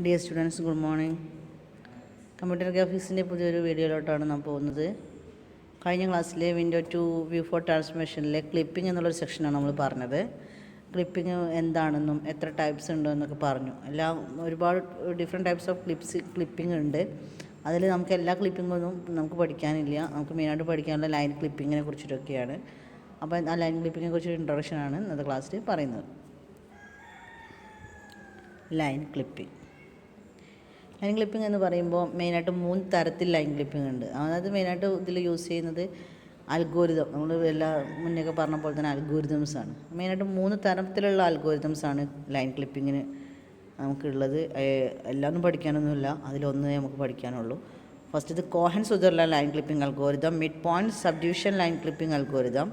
Dear students, good morning. Computer ഗ്രാഫിക്സിൻ്റെ പുതിയൊരു വീഡിയോയിലോട്ടാണ് നാം പോകുന്നത്. കഴിഞ്ഞ ക്ലാസ്സിലെ വിൻഡോ ടു വ്യൂ ഫോർ ട്രാൻസ്ഫോർമേഷനിലെ ക്ലിപ്പിംഗ് എന്നുള്ളൊരു സെക്ഷനാണ് നമ്മൾ പറഞ്ഞത്. ക്ലിപ്പിംഗ് എന്താണെന്നും എത്ര ടൈപ്സ് ഉണ്ടെന്നൊക്കെ പറഞ്ഞു. ഒരുപാട് ഡിഫറെൻറ്റ് ടൈപ്സ് ഓഫ് ക്ലിപ്പിംഗ് ഉണ്ട്. അതിൽ നമുക്ക് എല്ലാ ക്ലിപ്പിങ്ങൊന്നും നമുക്ക് പഠിക്കാനില്ല. നമുക്ക് മെയിനായിട്ട് പഠിക്കാനുള്ള ലൈൻ ക്ലിപ്പിങ്ങിനെ കുറിച്ചിട്ടൊക്കെയാണ്. അപ്പോൾ ആ ലൈൻ ക്ലിപ്പിങ്ങിനെ കുറിച്ചൊരു ഇൻട്രൊഡക്ഷനാണ് ഇന്നത്തെ ക്ലാസ്സിൽ പറയുന്നത്. ലൈൻ ക്ലിപ്പിംഗ് എന്ന് പറയുമ്പോൾ മെയിനായിട്ട് 3 തരത്തിൽ ലൈൻ ക്ലിപ്പിംഗ് ഉണ്ട്. അതായത് മെയിനായിട്ട് ഇതിൽ യൂസ് ചെയ്യുന്നത് അൽഗോരിതം. നമ്മൾ മുന്നേയൊക്കെ പറഞ്ഞ പോലെ തന്നെ അൽഗോരിതംസാണ്. മെയിനായിട്ട് 3 തരത്തിലുള്ള അൽഗോരിതംസാണ് ലൈൻ ക്ലിപ്പിങ്ങിന് നമുക്കുള്ളത്. എല്ലാമൊന്നും പഠിക്കാനൊന്നുമില്ല, അതിലൊന്നേ നമുക്ക് പഠിക്കാനുള്ളൂ. ഫസ്റ്റ് ഇത് Cohen Sutherland line clipping algorithm, mid point subdivision line clipping algorithm,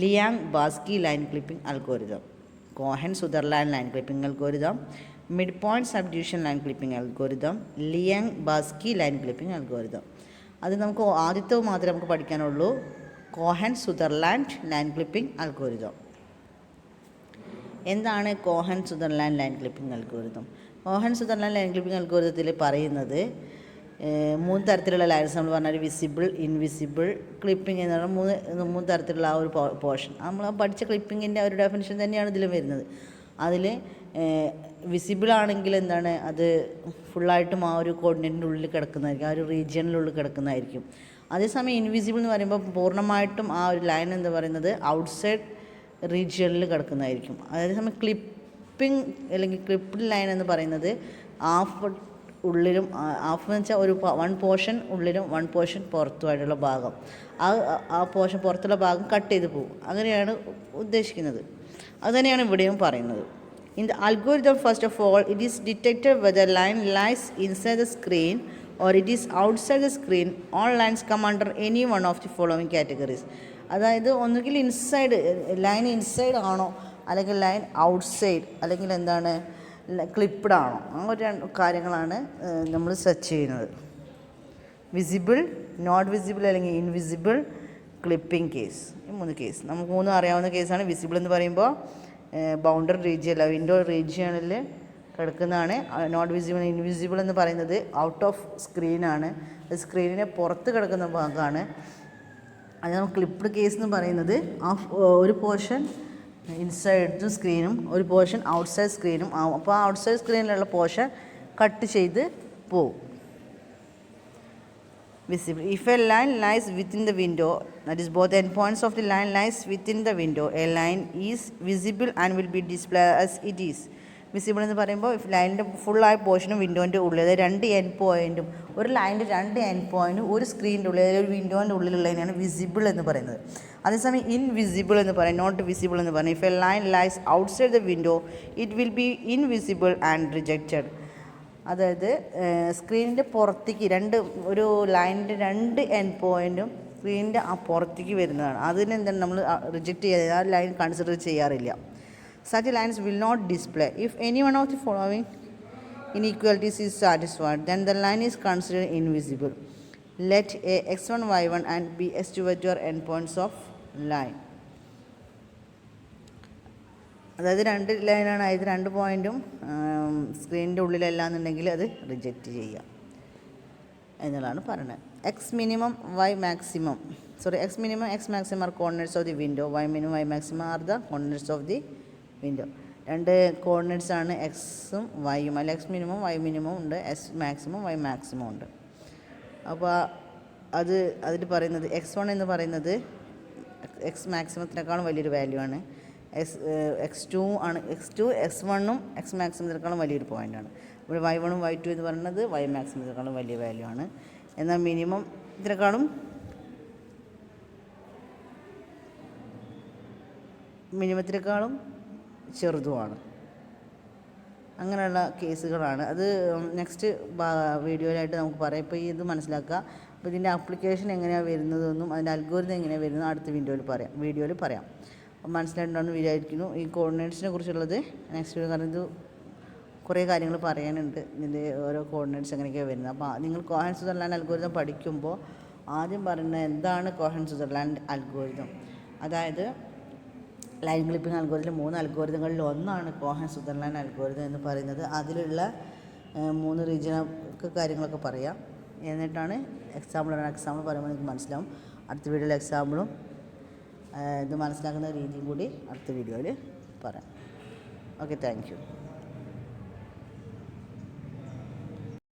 Liang Barsky line clipping algorithm. Cohen Sutherland line clipping algorithm, mid point subdivision line clipping algorithm, Liang Barsky line clipping algorithm. അത് നമുക്ക് ആദ്യത്തെ മാത്രമേ നമുക്ക് പഠിക്കാനുള്ളൂ, കോഹൻ-സുദർലാൻഡ് ലൈൻ ക്ലിപ്പിംഗ് അൽഗോരിതം. എന്താണ് Cohen Sutherland line clipping algorithm? Cohen Sutherland line clipping അൽഗോരിതത്തിൽ പറയുന്നത് 3 തരത്തിലുള്ള ലൈൻസ് നമ്മൾ പറഞ്ഞാൽ വിസിബിൾ, ഇൻവിസിബിൾ, ക്ലിപ്പിംഗ് എന്ന് പറഞ്ഞാൽ 3 തരത്തിലുള്ള ആ ഒരു പോർഷൻ നമ്മൾ പഠിച്ച ക്ലിപ്പിങ്ങിൻ്റെ ഒരു ഡെഫിനിഷൻ തന്നെയാണ് ഇതിലും വരുന്നത്. അതിൽ വിസിബിൾ ആണെങ്കിൽ എന്താണ്, അത് ഫുള്ളായിട്ടും ആ ഒരു കോർഡിനേറ്റിൻ്റെ ഉള്ളിൽ കിടക്കുന്നതായിരിക്കും, ആ ഒരു റീജിയനിനുള്ളിൽ കിടക്കുന്നതായിരിക്കും. അതേസമയം ഇൻവിസിബിൾ എന്ന് പറയുമ്പോൾ പൂർണ്ണമായിട്ടും ആ ഒരു ലൈൻ എന്ന് പറയുന്നത് ഔട്ട്സൈഡ് റീജിയനിൽ കിടക്കുന്നതായിരിക്കും. അതേസമയം ക്ലിപ്പിംഗ് അല്ലെങ്കിൽ ക്ലിപ്പ്ഡ് ലൈൻ എന്ന് പറയുന്നത് ഹാഫ് ഉള്ളിലും, ഹാഫ് എന്ന് വെച്ചാൽ ഒരു 1 പോർഷൻ ഉള്ളിലും 1 പോർഷൻ പുറത്തുമായിട്ടുള്ള ഭാഗം, ആ പോർഷൻ പുറത്തുള്ള ഭാഗം കട്ട് ചെയ്ത് പോകും. അങ്ങനെയാണ് ഉദ്ദേശിക്കുന്നത്. അതുതന്നെയാണ് ഇവിടെയും പറയുന്നത്. In the algorithm, first of all, it is detected whether line lies inside the screen or it is outside the screen. All lines come under any one of the following categories. അതായത് ഒന്നുകിൽ line inside ആണോ, അല്ലെങ്കിൽ line outside, അല്ലെങ്കിൽ എന്താണ് ക്ലിപ്പ്ഡ് ആണോ, ആ ഒരു 2 കാര്യങ്ങളാണ് നമ്മൾ സെർച്ച് ചെയ്യുന്നത്. വിസിബിൾ, നോട്ട് വിസിബിൾ അല്ലെങ്കിൽ ഇൻവിസിബിൾ, ക്ലിപ്പിംഗ് കേസ്. ഈ 3 കേസ് നമുക്ക് 3 അറിയാവുന്ന കേസാണ്. വിസിബിൾ എന്ന് പറയുമ്പോൾ ബൗണ്ടറി റീജിയൻ അല്ല, വിൻഡോ റീജിയണിൽ കിടക്കുന്നതാണ്. നോട്ട് വിസിബിൾ, ഇൻവിസിബിൾ എന്ന് പറയുന്നത് ഔട്ട് ഓഫ് സ്ക്രീനാണ്, സ്ക്രീനിനെ പുറത്ത് കിടക്കുന്ന ഭാഗമാണ്. അത് നമുക്ക് ക്ലിപ്പ്ഡ് കേസ് എന്ന് പറയുന്നത് ഒരു പോർഷൻ ഇൻസൈഡ് സ്ക്രീനും ഒരു പോർഷൻ ഔട്ട്സൈഡ് സ്ക്രീനും ആവും. അപ്പോൾ ആ ഔട്ട്സൈഡ് സ്ക്രീനിലുള്ള പോർഷൻ കട്ട് ചെയ്ത് പോവും. Visible. If a line lies within the window, that is both endpoints of the line lies within the window, a line is visible and will be displayed as it is. Visible എന്ന് പറയുമ്പോൾ ലൈനിൻ്റെ ഫുള്ളായ പോർഷനും വിൻഡോൻ്റെ ഉള്ളിൽ, അതായത് 2 end പോയിൻറ്റും, ഒരു ലൈനിൻ്റെ 2 end പോയിൻറ്റും ഒരു സ്ക്രീനിൻ്റെ ഉള്ളിൽ, അതായത് ഒരു വിൻഡോൻ്റെ ഉള്ളിലുള്ളതിനാണ് വിസിബിൾ എന്ന് പറയുന്നത്. അതേസമയം ഇൻവിസിബിൾ എന്ന് പറയും, നോട്ട് വിസിബിൾ എന്ന് പറയും. If a line lies outside the window it will be invisible and rejected. അതായത് സ്ക്രീനിൻ്റെ പുറത്തേക്ക് ഒരു ലൈനിൻ്റെ 2 എൻഡ് പോയിൻറ്റും സ്ക്രീനിൻ്റെ ആ പുറത്തേക്ക് വരുന്നതാണ്. അതിനെന്താണ് നമ്മൾ റിജക്റ്റ് ചെയ്യാതെ, ആ ലൈൻ കൺസിഡർ ചെയ്യാറില്ല. Such lines will not display. If any one of the following inequalities is satisfied, then the line is considered invisible. Let a x1 y1 and b x2 y2 are endpoints of line. അതായത് 2 ലൈനാണ്, അതായത് 2 പോയിൻറ്റും സ്ക്രീനിൻ്റെ ഉള്ളിലല്ല എന്നുണ്ടെങ്കിൽ അത് reject ചെയ്യുക എന്നുള്ളതാണ് പറയുന്നത്. X minimum X maximum are coordinates of the window, Y minimum Y maximum are the coordinates of the window. 2 coordinates ആണ് എക്സും വൈയും. അല്ല, എക്സ് മിനിമം വൈ മിനിമം ഉണ്ട്, എക്സ് മാക്സിമം വൈ മാക്സിമം ഉണ്ട്. അപ്പോൾ അതിൽ പറയുന്നത് x1 എന്ന് പറയുന്നത് എക്സ് മാക്സിമത്തിനേക്കാളും വലിയൊരു വാല്യൂ ആണ്. x2 ആണ്, x1ഉം എക്സ് മാക്സിമത്തിനേക്കാളും വലിയൊരു പോയിൻ്റാണ്. ഇവിടെ y1ഉം y2 എന്ന് പറയുന്നത് y മാക്സിമത്തിനേക്കാളും വലിയ വാല്യൂ ആണ്. എന്നാൽ മിനിമത്തിനേക്കാളും ചെറുതുമാണ്. അങ്ങനെയുള്ള കേസുകളാണ്. അത് നെക്സ്റ്റ് വീഡിയോയിലായിട്ട് നമുക്ക് പറയാം. ഇപ്പോൾ ഇത് മനസ്സിലാക്കുക. അപ്പോൾ ഇതിൻ്റെ ആപ്ലിക്കേഷൻ എങ്ങനെയാണ് വരുന്നതെന്നും അതിൻ്റെ അൽഗോരിതം എങ്ങനെയാണ് വരുന്നത് അടുത്ത വീഡിയോയിൽ പറയാം. അപ്പോൾ മനസ്സിലായിട്ടുണ്ടാകുന്ന വിചാരിക്കുന്നു. ഈ കോർഡിനേറ്റ്സിനെ കുറിച്ചുള്ളത് നെക്സ്റ്റ് വീഡിയോ, കാരണം ഇത് കുറേ കാര്യങ്ങൾ പറയാനുണ്ട്, ഇതിൻ്റെ ഓരോ കോർഡിനേറ്റ്സ് എങ്ങനെയൊക്കെയാണ് വരുന്നത്. അപ്പോൾ നിങ്ങൾ കോഹൻ-സുദർലാൻഡ് അൽഗോരിതം പഠിക്കുമ്പോൾ ആദ്യം പറയുന്നത് എന്താണ് കോഹൻ-സുദർലാൻഡ് അൽഗോരിതം. അതായത് ലൈൻ ക്ലിപ്പിംഗ് അൽഗോരിതം 3 അൽഗോരിതങ്ങളിൽ ഒന്നാണ് കോഹൻ-സുദർലാൻഡ് അൽഗോരിതം എന്ന് പറയുന്നത്. അതിലുള്ള 3 റീജിയനൊക്കെ കാര്യങ്ങളൊക്കെ പറയാം. എന്നിട്ടാണ് എക്സാമ്പിൾ പറയുമ്പോൾ നിങ്ങൾക്ക് മനസ്സിലാവും. അടുത്ത വീഡിയോയിൽ എക്സാമ്പിളും ഇത് മനസ്സിലാക്കുന്ന രീതിയും കൂടി അടുത്ത വീഡിയോയിൽ പറയാം. Okay, thank you.